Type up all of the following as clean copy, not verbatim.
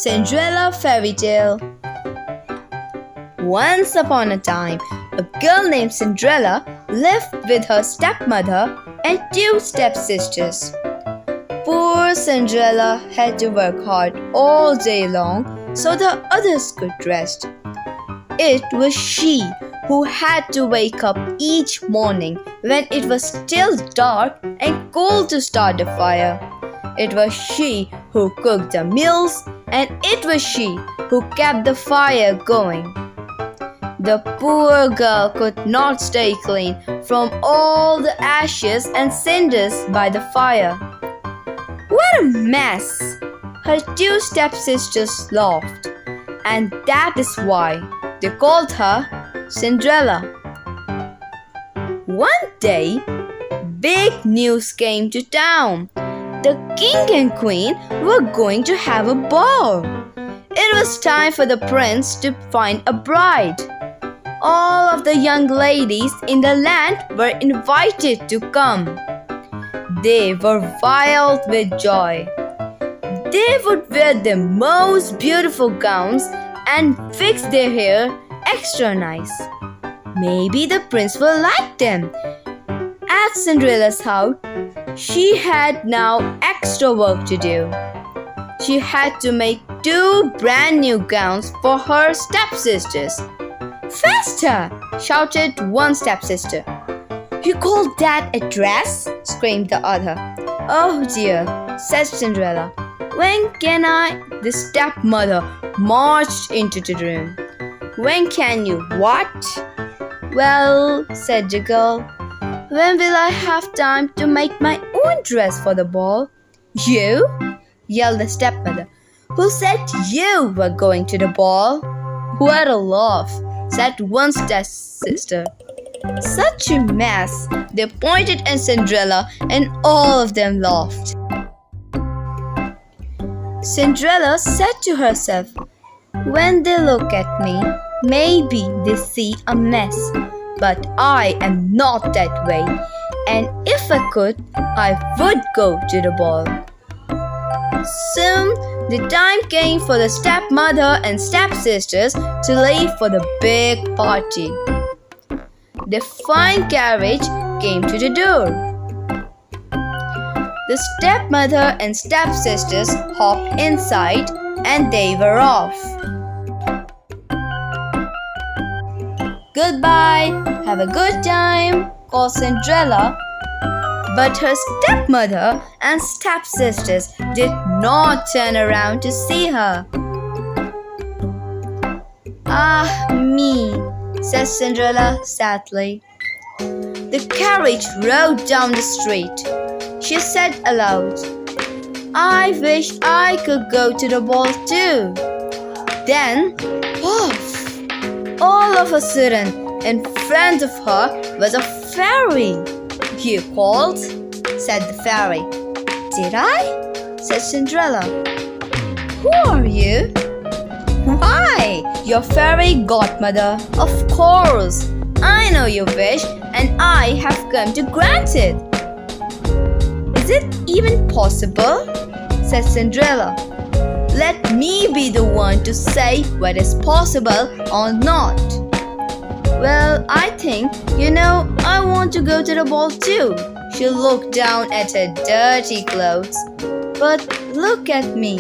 Cinderella Fairytale. Once upon a time, a girl named Cinderella lived with her stepmother and two stepsisters. Poor Cinderella had to work hard all day long so the others could rest. It was she who had to wake up each morning when it was still dark and cold to start the fire. It was she who cooked the meals, and it was she who kept the fire going. The poor girl could not stay clean from all the ashes and cinders by the fire. What a mess! Her two stepsisters laughed, and that is why they called her Cinderella. One day, big news came to town. The king and queen were going to have a ball. It was time for the prince to find a bride. All of the young ladies in the land were invited to come. They were wild with joy. They would wear the most beautiful gowns and fix their hair extra nice. Maybe the prince will like them. At Cinderella's house, she had now extra work to do. She had to make two brand new gowns for her stepsisters. "Faster!" shouted one stepsister. "You call that a dress?" screamed the other. "Oh dear," said Cinderella. "When can I?" The stepmother marched into the room. "When can you what?" "Well," said the girl, "when will I have time to make my own dress for the ball?" "You?" yelled the stepmother. "Who said you were going to the ball?" "What a laugh," said one stepsister. "Such a mess." They pointed at Cinderella and all of them laughed. Cinderella said to herself, "When they look at me, maybe they see a mess. But I am not that way, and if I could, I would go to the ball." Soon, the time came for the stepmother and stepsisters to leave for the big party. The fine carriage came to the door. The stepmother and stepsisters hopped inside and they were off. "Goodbye, have a good time," called Cinderella. But her stepmother and stepsisters did not turn around to see her. "Ah me," said Cinderella sadly. The carriage rode down the street. She said aloud, "I wish I could go to the ball too." Then, poof! All of a sudden, in front of her was a fairy. "You called?" said the fairy. "Did I?" said Cinderella. "Who are you?" "Why, your fairy godmother. Of course. I know your wish and I have come to grant it." "Is it even possible?" said Cinderella. "Let me be the one to say what is possible or not." "Well, I think, I want to go to the ball too." She looked down at her dirty clothes. "But look at me."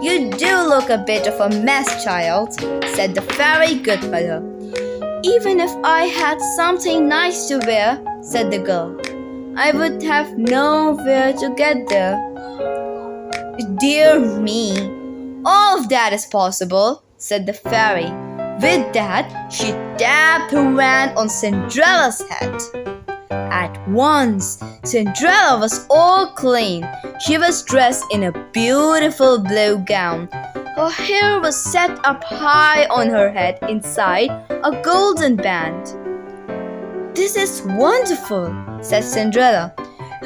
"You do look a bit of a mess, child," said the fairy godmother. "Even if I had something nice to wear," said the girl, "I would have nowhere to get there." "Dear me, all of that is possible," said the fairy. With that, she tapped her wand on Cinderella's head. At once, Cinderella was all clean. She was dressed in a beautiful blue gown. Her hair was set up high on her head inside a golden band. "This is wonderful," said Cinderella.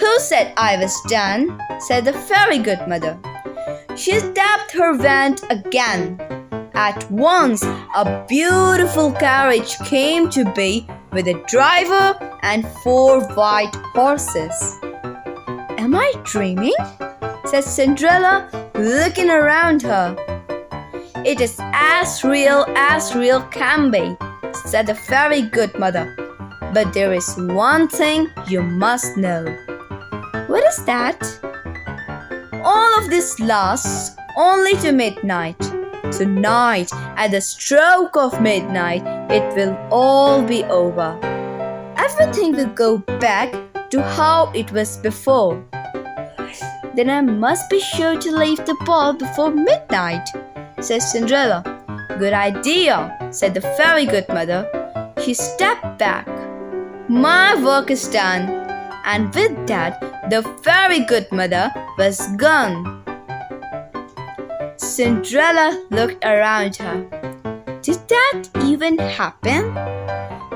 "Who said I was done?" said the fairy godmother. She tapped her wand again. At once, a beautiful carriage came to be with a driver and 4 white horses. "Am I dreaming?" said Cinderella, looking around her. "It is as real can be," said the fairy godmother. "But there is one thing you must know." "What is that?" "All of this lasts only to midnight. Tonight, at the stroke of midnight, it will all be over. Everything will go back to how it was before." "Then I must be sure to leave the ball before midnight," said Cinderella. "Good idea," said the fairy godmother. She stepped back. "My work is done." And with that, the fairy godmother was gone. Cinderella looked around her. Did that even happen?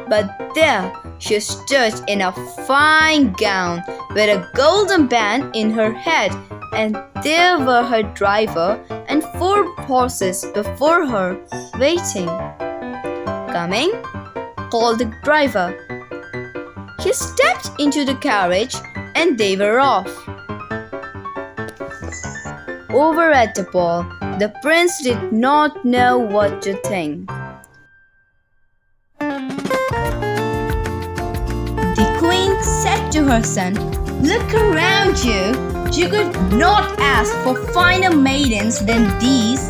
But there she stood in a fine gown with a golden band in her head, and there were her driver and 4 horses before her, waiting. "Coming?" called the driver. He stepped into the carriage and they were off. Over at the ball, the prince did not know what to think. The queen said to her son, "Look around you. You could not ask for finer maidens than these."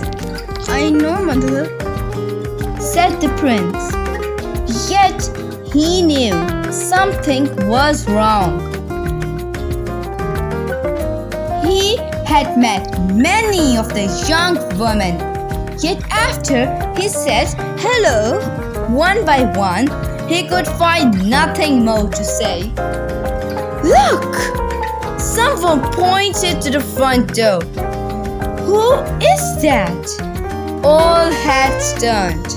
"I know, mother," said the prince. Yet he knew something was wrong. He had met many of the young women, yet after he said hello one by one, he could find nothing more to say. "Look!" Someone pointed to the front door. "Who is that?" All heads turned.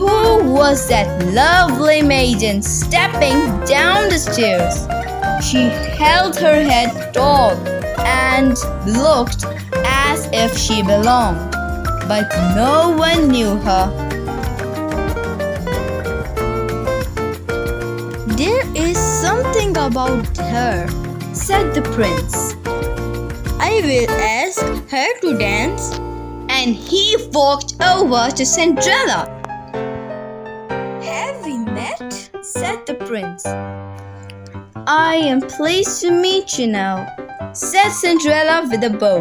Who was that lovely maiden stepping down the stairs? She held her head tall and looked as if she belonged, but no one knew her. "There is something about her," said the prince. "I will ask her to dance." And he walked over to Cinderella. "Have we met?" said the prince. "I am pleased to meet you now," said Cinderella with a bow.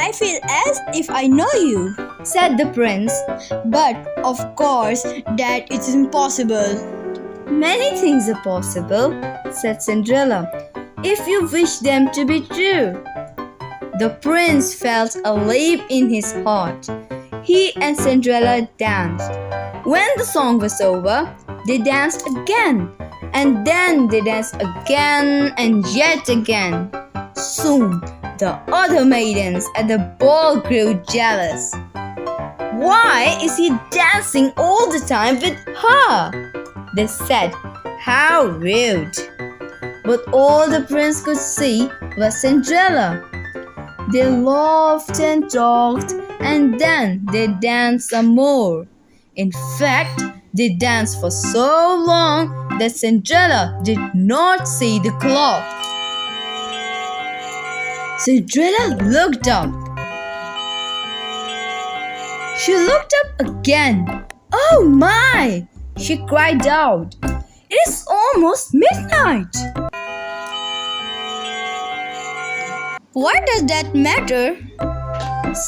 "I feel as if I know you," said the prince. "But of course that is impossible." "Many things are possible," said Cinderella, "if you wish them to be true." The prince felt a leap in his heart. He and Cinderella danced. When the song was over, they danced again, and then they danced again and yet again. Soon, the other maidens at the ball grew jealous. "Why is he dancing all the time with her?" they said. "How rude!" But all the prince could see was Cinderella. They laughed and talked, and then they danced some more. In fact, they danced for so long that Cinderella did not see the clock. Cinderella looked up. She looked up again. "Oh my!" she cried out. "It is almost midnight." "Why does that matter?"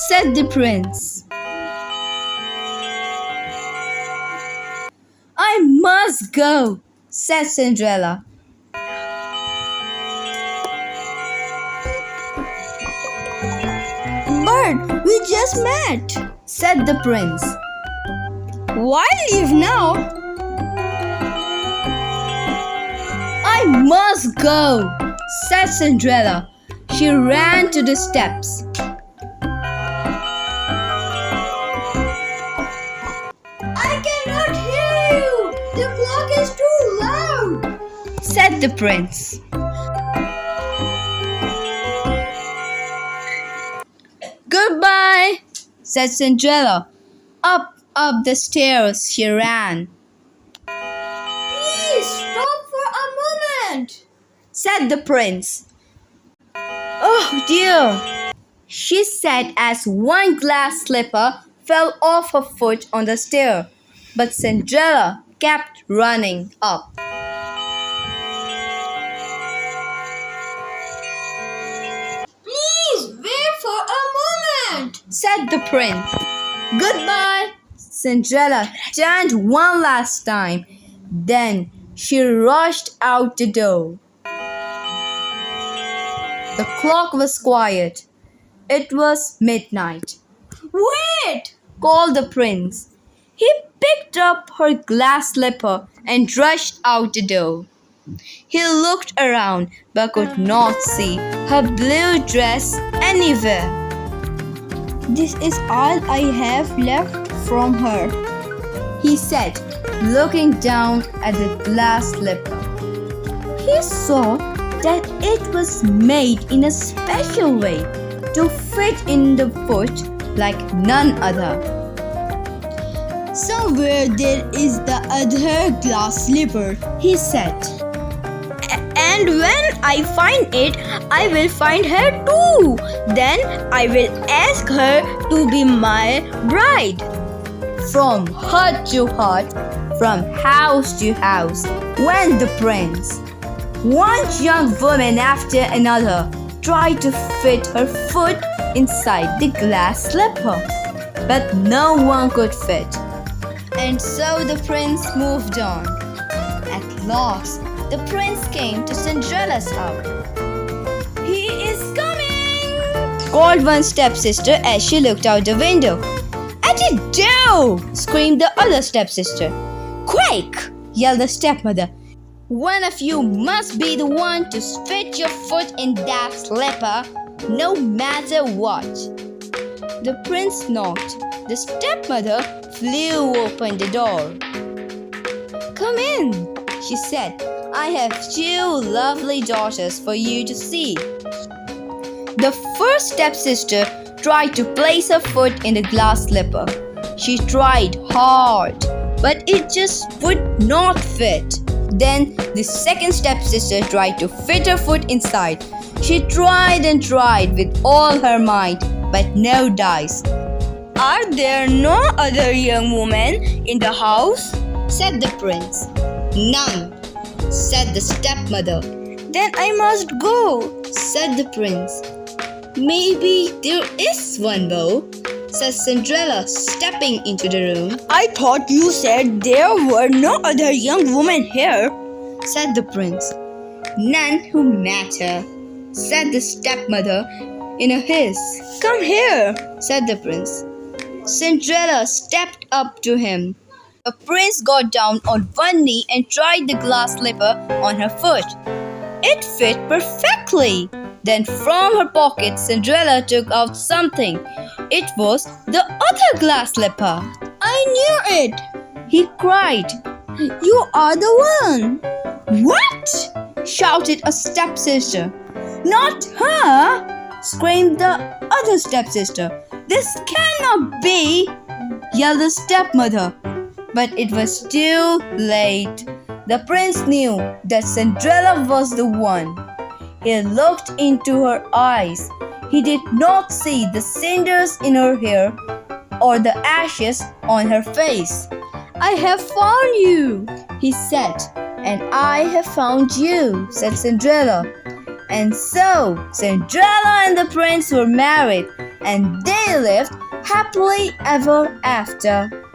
said the prince. "I must go," said Cinderella. "But we just met," said the prince. "Why leave now?" "I must go," said Cinderella. She ran to the steps. "I cannot hear you. The clock is too loud," said the prince. "Goodbye," said Cinderella. Up the stairs she ran. "Please stop for a moment," said the prince. "Oh dear," she said as one glass slipper fell off her foot on the stair. But Cinderella kept running up. Please wait for a moment, Said the prince. Goodbye. Cinderella turned one last time. Then she rushed out the door. The clock was quiet. It was midnight. Wait! Called the prince. He picked up her glass slipper and rushed out the door. He looked around but could not see her blue dress anywhere. This is all I have left from her, he said, looking down at the glass slipper. He saw that it was made in a special way to fit in the foot like none other. somewhere there is the other glass slipper, He said, and when I find it, I will find her too. Then I will ask her to be my bride. From hut to hut, from house to house, went the prince. One young woman after another tried to fit her foot inside the glass slipper, but no one could fit. And so the prince moved on. At last, the prince came to Cinderella's house. He is coming! Called one stepsister as she looked out the window. At it do! Screamed the other stepsister. Quick! Yelled the stepmother. One of you must be the one to fit your foot in that slipper, no matter what. The prince knocked. The stepmother flew open the door. Come in, she said. I have two lovely daughters for you to see. The first stepsister tried to place her foot in the glass slipper. She tried hard, but it just would not fit. Then the second stepsister tried to fit her foot inside. She tried and tried with all her might, but no dice. Are there no other young women in the house? Said the prince. None, said the stepmother. Then I must go, said the prince. Maybe there is one though, said Cinderella, stepping into the room. I thought you said there were no other young women here, said the prince. None who matter, said the stepmother in a hiss. Come here, said the prince. Cinderella stepped up to him. The prince got down on one knee and tried the glass slipper on her foot. It fit perfectly. Then from her pocket, Cinderella took out something. It was the other glass slipper. I knew it, he cried. you are the one. What? Shouted a stepsister. Not her, screamed the other stepsister. This cannot be, yelled the stepmother. But it was too late. The prince knew that Cinderella was the one. He looked into her eyes. He did not see the cinders in her hair or the ashes on her face. I have found you, he said. And I have found you, said Cinderella. And so Cinderella and the prince were married, and they lived happily ever after.